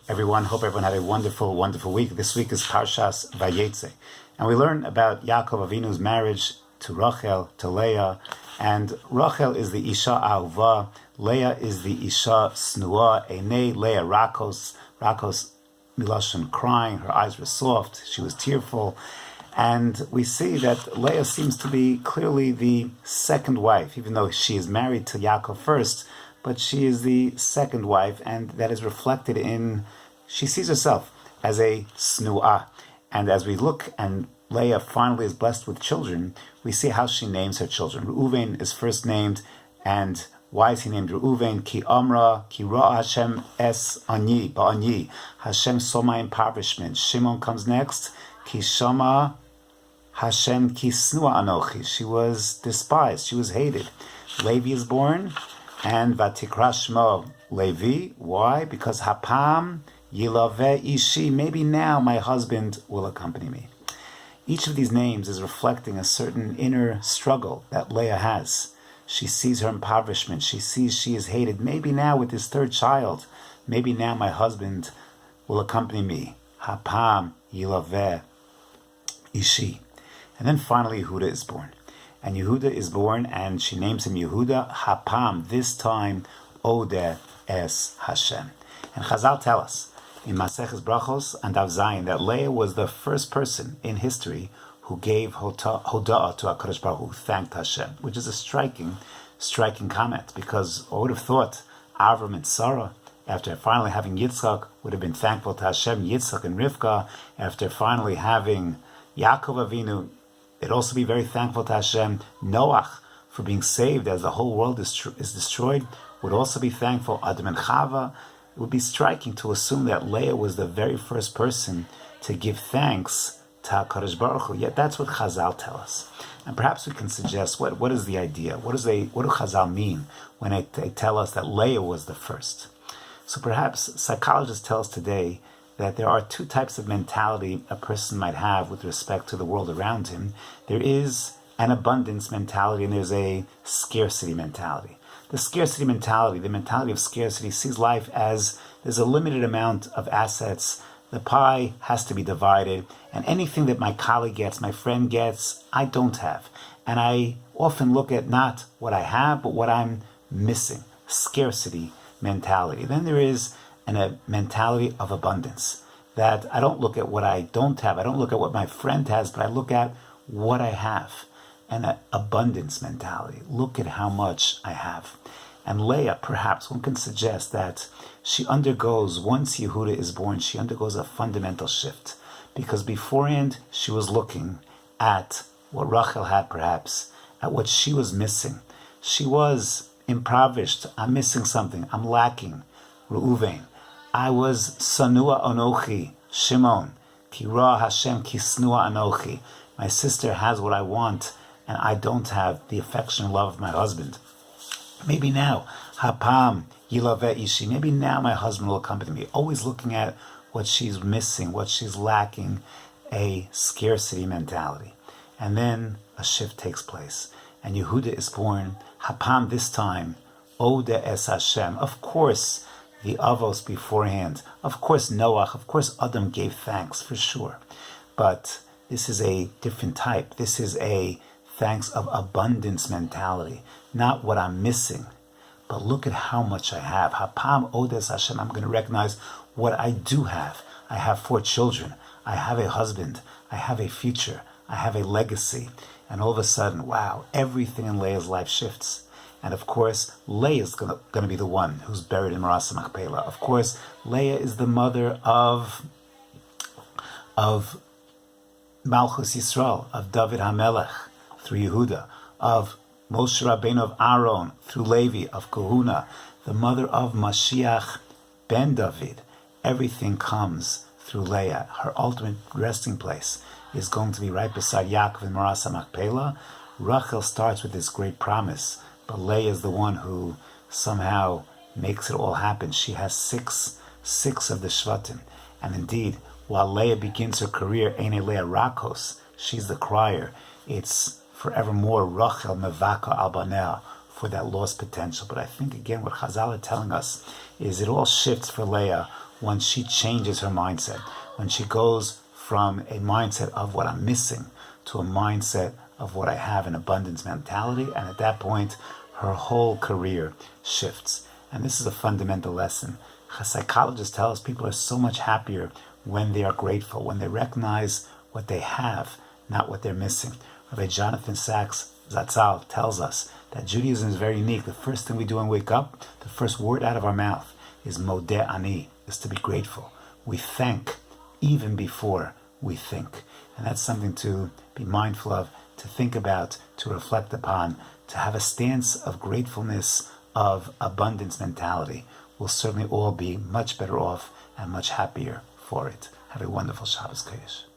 everyone. Hope everyone had a wonderful, wonderful week. This week is Parshas Vayetze. And we learn about Yaakov Avinu's marriage to Rachel, to Leah. And Rachel is the Isha Ahuva. Leah is the Isha Snua. Einei Leah Rakos. Rakos Milashon crying. Her eyes were soft. She was tearful. And we see that Leah seems to be clearly the second wife, even though she is married to Yaakov first. But she is the second wife, and that is reflected in, she sees herself as a snu'ah. And as we look, and Leah finally is blessed with children, we see how she names her children. Reuven is first named, and why is he named Reuven? Ki Amra, Ki Ra Hashem Es Ani, Ba'ani, Hashem Soma impoverishment. Shimon comes next, Ki Shama Hashem Ki Snua Anochi. She was despised, she was hated. Levi is born, and Vatikra Shmo Levi. Why? Because Hapam Yilaveh Ishi. Maybe now my husband will accompany me. Each of these names is reflecting a certain inner struggle that Leah has. She sees her impoverishment. She sees she is hated. Maybe now with this third child, maybe now my husband will accompany me. Hapam Yilaveh Ishi. And then finally Yehuda is born. And Yehuda is born, and she names him Yehuda Hapam, this time Odeh Es Hashem. And Chazal tell us in Maseches Brachos and Daf Zayin that Leah was the first person in history who gave Hoda'ah to HaKadosh Baruch Hu, who thanked Hashem, which is a striking comment, because I would have thought Avram and Sarah, after finally having Yitzchak, would have been thankful to Hashem. Yitzchak and Rivka, after finally having Yaakov Avinu, they'd also be very thankful to Hashem. Noach, for being saved as the whole world is destroyed, would also be thankful. Adam and Chava. It would be striking to assume that Leah was the very first person to give thanks to HaKadosh Baruch Hu. Yet that's what Chazal tell us. And perhaps we can suggest, what is the idea? What do Chazal mean when they tell us that Leah was the first? So perhaps psychologists tell us today that there are two types of mentality a person might have with respect to the world around him. There is an abundance mentality, and there's a scarcity mentality. The scarcity mentality, the mentality of scarcity, sees life as there's a limited amount of assets. The pie has to be divided, and anything that my colleague gets, my friend gets, I don't have. And I often look at not what I have, but what I'm missing. Scarcity mentality. Then there is a mentality of abundance, that I don't look at what I don't have, I don't look at what my friend has, but I look at what I have. An abundance mentality. Look at how much I have. And Leah, perhaps one can suggest that she undergoes, once Yehuda is born, she undergoes a fundamental shift. Because beforehand, she was looking at what Rachel had, perhaps, at what she was missing. She was impoverished. I'm missing something. I'm lacking. Reuven. I was Sanua Anochi, Shimon. Ki Ra Hashem Ki Snua Anochi. My sister has what I want, and I don't have the affection and love of my husband. Maybe now, Hapam Yilaveh Ishi. Maybe now my husband will accompany me. Always looking at what she's missing, what she's lacking, a scarcity mentality. And then a shift takes place. And Yehuda is born. Hapam, this time, Odeh Es Hashem. Of course, the Avos beforehand. Of course, Noach. Of course, Adam gave thanks, for sure. But this is a different type. This is a thanks of abundance mentality. Not what I'm missing, but look at how much I have. Hapam Odeh Hashem. I'm going to recognize what I do have. I have 4 children. I have a husband. I have a future. I have a legacy. And all of a sudden, wow, everything in Leah's life shifts. And of course, Leah is going to be the one who's buried in Maras Machpelah. Of course, Leah is the mother of Malchus Yisrael, of David HaMelech through Yehuda, of Moshe Rabbeinu, of Aaron through Levi, of Kahuna, the mother of Mashiach ben David. Everything comes through Leah. Her ultimate resting place is going to be right beside Yaakov in Maras Machpelah. Rachel starts with this great promise, but Leah is the one who somehow makes it all happen. She has six of the Shvatim. And indeed, while Leah begins her career, Eine Leah Rakos, she's the crier. It's forevermore Rachel Mevaka al Banea, for that lost potential. But I think, again, what Chazal are telling us is it all shifts for Leah once she changes her mindset, when she goes from a mindset of what I'm missing to a mindset of what I have, an abundance mentality. And at that point, her whole career shifts. And this is a fundamental lesson. Psychologists tell us people are so much happier when they are grateful, when they recognize what they have, not what they're missing. Rabbi Jonathan Sachs Zatzal tells us that Judaism is very unique. The first thing we do when we wake up, the first word out of our mouth is modeh ani, is to be grateful. We thank even before we think. And that's something to be mindful of, to think about, to reflect upon, to have a stance of gratefulness, of abundance mentality. We'll certainly all be much better off and much happier for it. Have a wonderful Shabbos Kodesh.